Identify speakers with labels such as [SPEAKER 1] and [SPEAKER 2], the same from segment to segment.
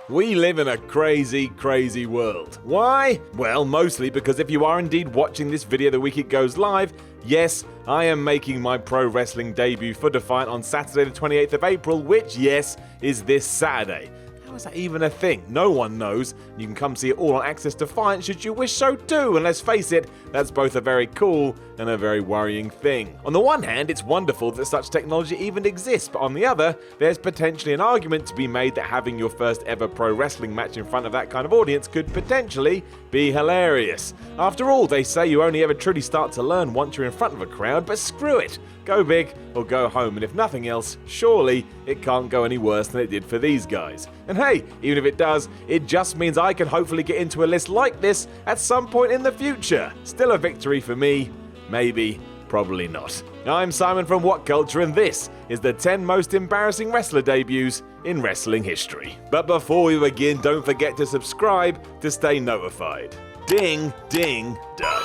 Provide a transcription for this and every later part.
[SPEAKER 1] We live in a crazy, crazy world. Why? Well, mostly because if you are indeed watching this video the week it goes live, yes, I am making my pro wrestling debut for Defiant on Saturday the 28th of April, which, yes, is this Saturday. How is that even a thing? No one knows. You can come see it all on Access Defiant should you wish so too, and let's face it, that's both a very cool and a very worrying thing. On the one hand, it's wonderful that such technology even exists, but on the other, there's potentially an argument to be made that having your first ever pro wrestling match in front of that kind of audience could potentially be hilarious. After all, they say you only ever truly start to learn once you're in front of a crowd, but screw it. Go big or go home, and if nothing else, surely it can't go any worse than it did for these guys. And hey, even if it does, it just means I can hopefully get into a list like this at some point in the future. Still a victory for me. Maybe, probably not. I'm Simon from WhatCulture, and this is the 10 most embarrassing wrestler debuts in wrestling history. But before we begin, don't forget to subscribe to stay notified. Ding, ding, done.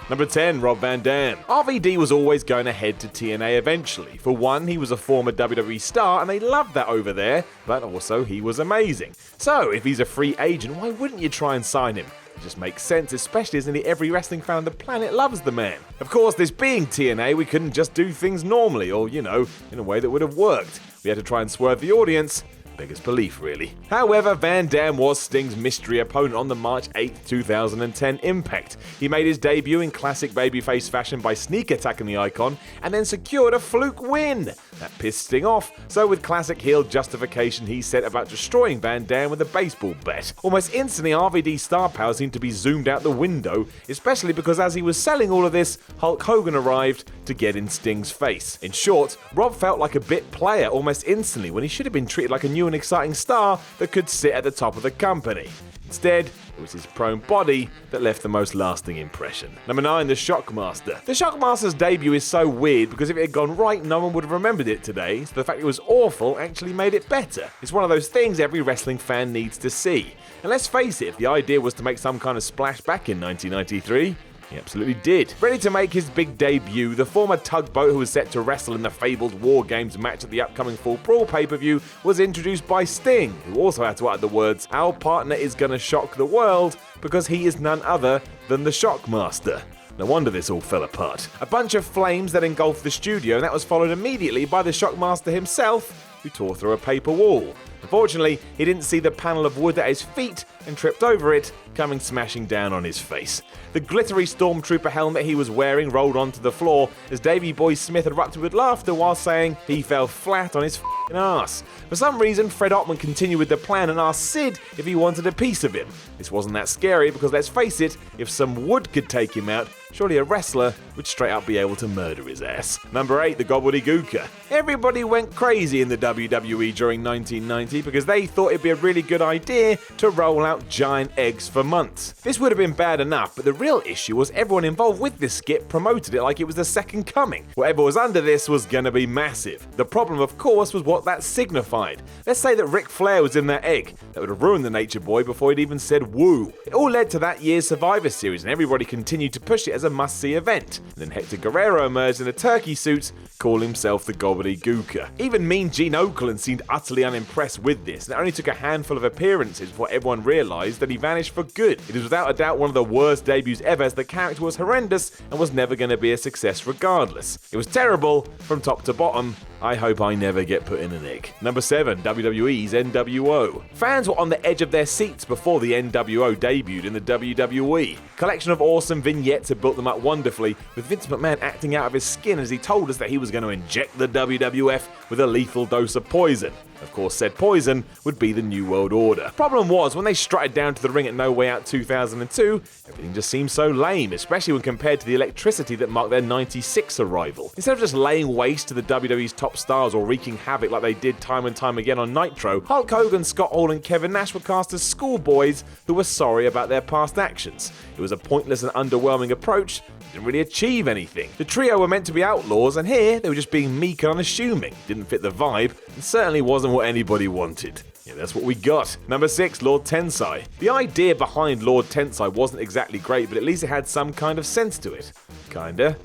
[SPEAKER 1] Number 10, Rob Van Dam. RVD was always going to head to TNA eventually. For one, he was a former WWE star and they loved that over there, but also he was amazing. So, if he's a free agent, why wouldn't you try and sign him? It just makes sense, especially as nearly every wrestling fan on the planet loves the man. Of course, this being TNA, we couldn't just do things normally or, in a way that would have worked. We had to try and swerve the audience. Biggest belief, really. However, Van Dam was Sting's mystery opponent on the March 8, 2010 Impact. He made his debut in classic babyface fashion by sneak attacking the Icon and then secured a fluke win. That pissed Sting off, so with classic heel justification, he set about destroying Van Dam with a baseball bat. Almost instantly, RVD's star power seemed to be zoomed out the window, especially because as he was selling all of this, Hulk Hogan arrived to get in Sting's face. In short, Rob felt like a bit player almost instantly when he should have been treated like a new and exciting star that could sit at the top of the company. Instead, it was his prone body that left the most lasting impression. Number 9, the Shockmaster. The Shockmaster's debut is so weird because if it had gone right, no one would have remembered it today, so the fact it was awful actually made it better. It's one of those things every wrestling fan needs to see. And let's face it, if the idea was to make some kind of splash back in 1993, he absolutely did. Ready to make his big debut, the former tugboat who was set to wrestle in the fabled War Games match at the upcoming Fall Brawl pay-per-view was introduced by Sting, who also had to utter the words, "Our partner is gonna shock the world," because he is none other than the Shockmaster. No wonder this all fell apart. A bunch of flames that engulfed the studio, and that was followed immediately by the Shockmaster himself, who tore through a paper wall. Unfortunately, he didn't see the panel of wood at his feet and tripped over it, coming smashing down on his face. The glittery Stormtrooper helmet he was wearing rolled onto the floor as Davey Boy Smith erupted with laughter while saying he fell flat on his f***ing ass. For some reason, Fred Ottman continued with the plan and asked Sid if he wanted a piece of him. This wasn't that scary because let's face it, if some wood could take him out, surely a wrestler would straight up be able to murder his ass. Number 8, the Gobbledygooker. Everybody went crazy in the WWE during 1990 because they thought it'd be a really good idea to roll out giant eggs for months. This would have been bad enough, but the real issue was everyone involved with this skit promoted it like it was the second coming. Whatever was under this was gonna be massive. The problem, of course, was what that signified. Let's say that Ric Flair was in that egg. That would have ruined the Nature Boy before he'd even said woo. It all led to that year's Survivor Series, and everybody continued to push it as a must-see event. And then Hector Guerrero emerged in a turkey suit, calling himself the Gobbledygooker. Even Mean Gene Okerlund seemed utterly unimpressed with this, and it only took a handful of appearances before everyone realised that he vanished for good. It is without a doubt one of the worst debuts ever, as the character was horrendous and was never going to be a success regardless. It was terrible from top to bottom. I hope I never get put in an egg. Number 7, WWE's NWO. Fans were on the edge of their seats before the NWO debuted in the WWE. Collection of awesome vignettes had built them up wonderfully, with Vince McMahon acting out of his skin as he told us that he was going to inject the WWF with a lethal dose of poison. Of course, said poison would be the New World Order. Problem was, when they strutted down to the ring at No Way Out 2002, everything just seemed so lame, especially when compared to the electricity that marked their 96 arrival. Instead of just laying waste to the WWE's top stars or wreaking havoc like they did time and time again on Nitro, Hulk Hogan, Scott Hall and Kevin Nash were cast as schoolboys who were sorry about their past actions. It was a pointless and underwhelming approach. Didn't really achieve anything. The trio were meant to be outlaws, and here they were just being meek and unassuming. Didn't fit the vibe, and certainly wasn't what anybody wanted. Yeah, that's what we got. Number 6, Lord Tensai. The idea behind Lord Tensai wasn't exactly great, but at least it had some kind of sense to it. Kinda.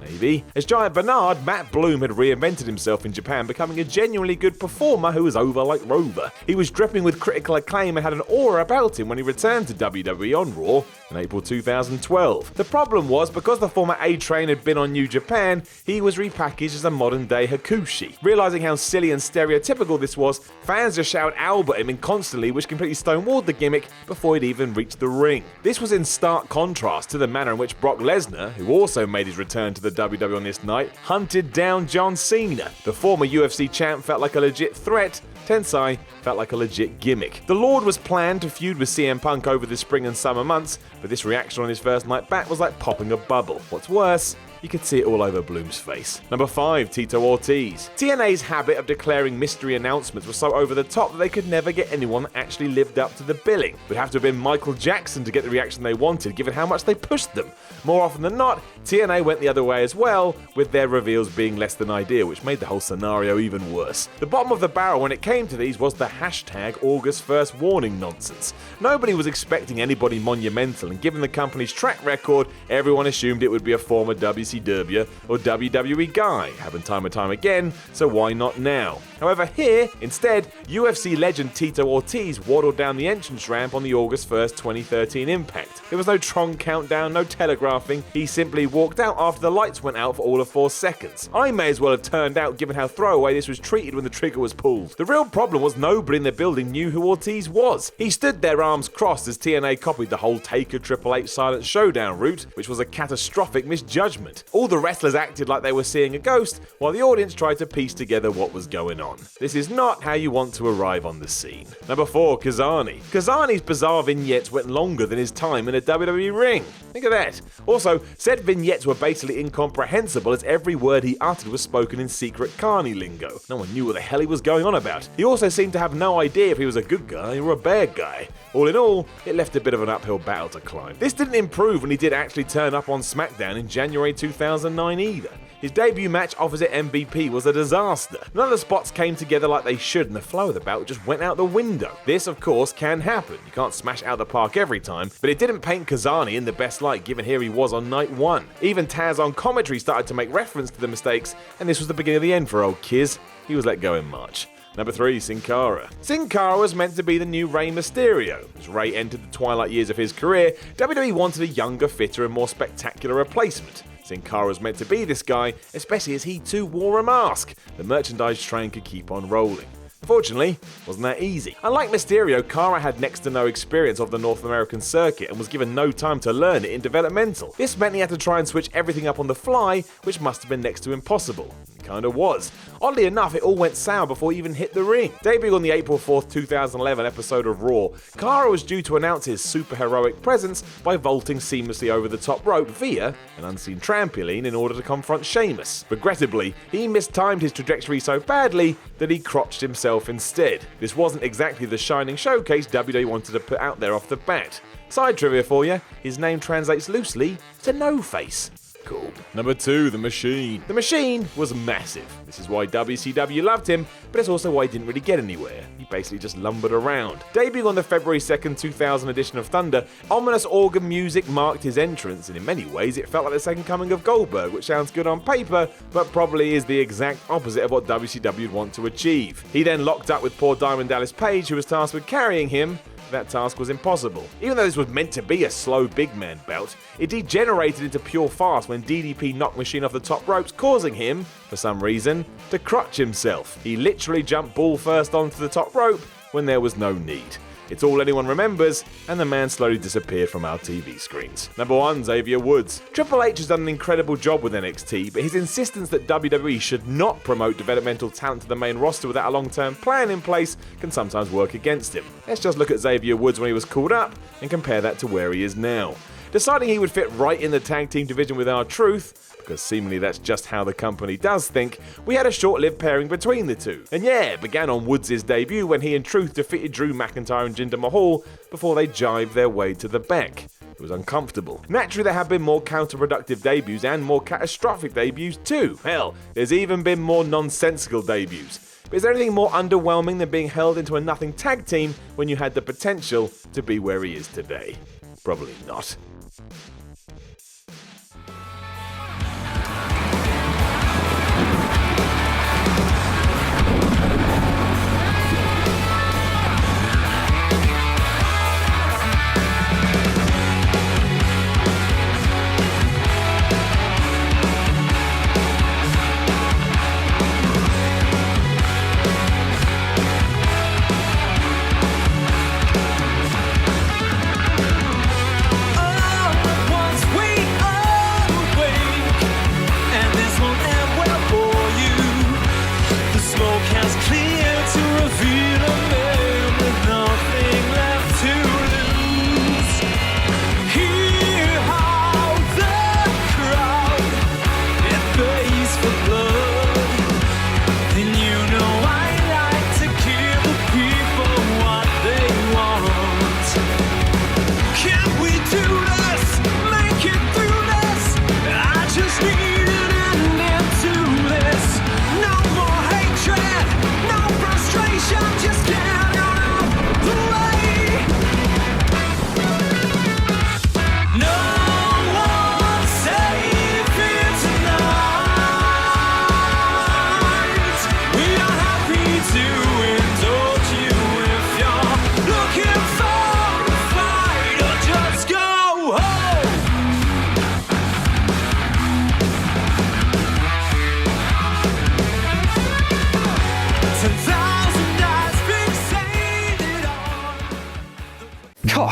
[SPEAKER 1] Maybe. As Giant Bernard, Matt Bloom had reinvented himself in Japan, becoming a genuinely good performer who was over like Rover. He was dripping with critical acclaim and had an aura about him when he returned to WWE on Raw in April 2012. The problem was, because the former A-Train had been on New Japan, he was repackaged as a modern-day Hakushi. Realizing how silly and stereotypical this was, fans just shouted Alba at him constantly, which completely stonewalled the gimmick before he'd even reached the ring. This was in stark contrast to the manner in which Brock Lesnar, who also made his return to the WWE on this night, hunted down John Cena. The former UFC champ felt like a legit threat. Tensai felt like a legit gimmick. The Lord was planned to feud with CM Punk over the spring and summer months, but this reaction on his first night back was like popping a bubble. What's worse, you could see it all over Bloom's face. Number 5, Tito Ortiz. TNA's habit of declaring mystery announcements was so over the top that they could never get anyone that actually lived up to the billing. It would have to have been Michael Jackson to get the reaction they wanted, given how much they pushed them. More often than not, TNA went the other way as well, with their reveals being less than ideal, which made the whole scenario even worse. The bottom of the barrel when it came to these was the hashtag August 1st warning nonsense. Nobody was expecting anybody monumental, and given the company's track record, everyone assumed it would be a former WCW or WWE guy. Happened time and time again, so why not now? However, here, instead, UFC legend Tito Ortiz waddled down the entrance ramp on the August 1st, 2013 Impact. There was no Tron countdown, no telegraphing. He simply walked out after the lights went out for all of 4 seconds. I may as well have turned out given how throwaway this was treated when the trigger was pulled. The real problem was nobody in the building knew who Ortiz was. He stood there arms crossed as TNA copied the whole Taker Triple H Silent Showdown route, which was a catastrophic misjudgment. All the wrestlers acted like they were seeing a ghost, while the audience tried to piece together what was going on. This is not how you want to arrive on the scene. Number 4, Khazzani. Khazzani's bizarre vignettes went longer than his time in a WWE ring. Think of that. Also, said vignettes were basically incomprehensible as every word he uttered was spoken in secret Carney lingo. No one knew what the hell he was going on about. He also seemed to have no idea if he was a good guy or a bad guy. All in all, it left a bit of an uphill battle to climb. This didn't improve when he did actually turn up on SmackDown in January 2009 either. His debut match opposite MVP was a disaster. None of the spots came together like they should, and the flow of the bout just went out the window. This, of course, can happen. You can't smash out the park every time, but it didn't paint Khazzani in the best light, given here he was on night 1. Even Taz on commentary started to make reference to the mistakes, and this was the beginning of the end for old Kiz. He was let go in March. Number 3, Sin Cara. Sin Cara was meant to be the new Rey Mysterio. As Rey entered the twilight years of his career, WWE wanted a younger, fitter, and more spectacular replacement. Sin Cara was meant to be this guy, especially as he too wore a mask. The merchandise train could keep on rolling. Unfortunately, wasn't that easy. Unlike Mysterio, Cara had next to no experience of the North American circuit and was given no time to learn it in developmental. This meant he had to try and switch everything up on the fly, which must have been next to impossible. It kinda was. Oddly enough, it all went sour before he even hit the ring. Debuting on the April 4th, 2011 episode of Raw, Cara was due to announce his super-heroic presence by vaulting seamlessly over the top rope via an unseen trampoline in order to confront Sheamus. Regrettably, he mistimed his trajectory so badly that he crotched himself instead. This wasn't exactly the shining showcase WWE wanted to put out there off the bat. Side trivia for you, his name translates loosely to No Face. Cool. Number 2, The Machine. The Machine was massive. This is why WCW loved him, but it's also why he didn't really get anywhere. He basically just lumbered around. Debuting on the February 2nd, 2000 edition of Thunder, ominous organ music marked his entrance, and in many ways it felt like the second coming of Goldberg, which sounds good on paper, but probably is the exact opposite of what WCW would want to achieve. He then locked up with poor Diamond Dallas Page, who was tasked with carrying him. That task was impossible. Even though this was meant to be a slow big man bout, it degenerated into pure farce when DDP knocked Machine off the top ropes, causing him, for some reason, to crutch himself. He literally jumped ball first onto the top rope when there was no need. It's all anyone remembers, and the man slowly disappeared from our TV screens. Number 1, Xavier Woods. Triple H has done an incredible job with NXT, but his insistence that WWE should not promote developmental talent to the main roster without a long-term plan in place can sometimes work against him. Let's just look at Xavier Woods when he was called up and compare that to where he is now. Deciding he would fit right in the tag team division with R-Truth, because seemingly that's just how the company does think, we had a short-lived pairing between the two. And yeah, it began on Woods' debut when he and Truth defeated Drew McIntyre and Jinder Mahal before they jived their way to the back. It was uncomfortable. Naturally, there have been more counterproductive debuts and more catastrophic debuts too. Hell, there's even been more nonsensical debuts. But is there anything more underwhelming than being held into a nothing tag team when you had the potential to be where he is today? Probably not.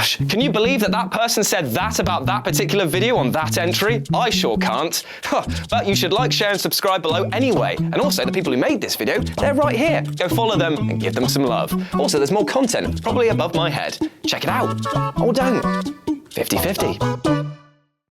[SPEAKER 2] Gosh, can you believe that that person said that about that particular video on that entry? I sure can't. But you should like, share, and subscribe below anyway. And also, the people who made this video, they're right here. Go follow them and give them some love. Also, there's more content, probably above my head. Check it out. Or don't. 50-50.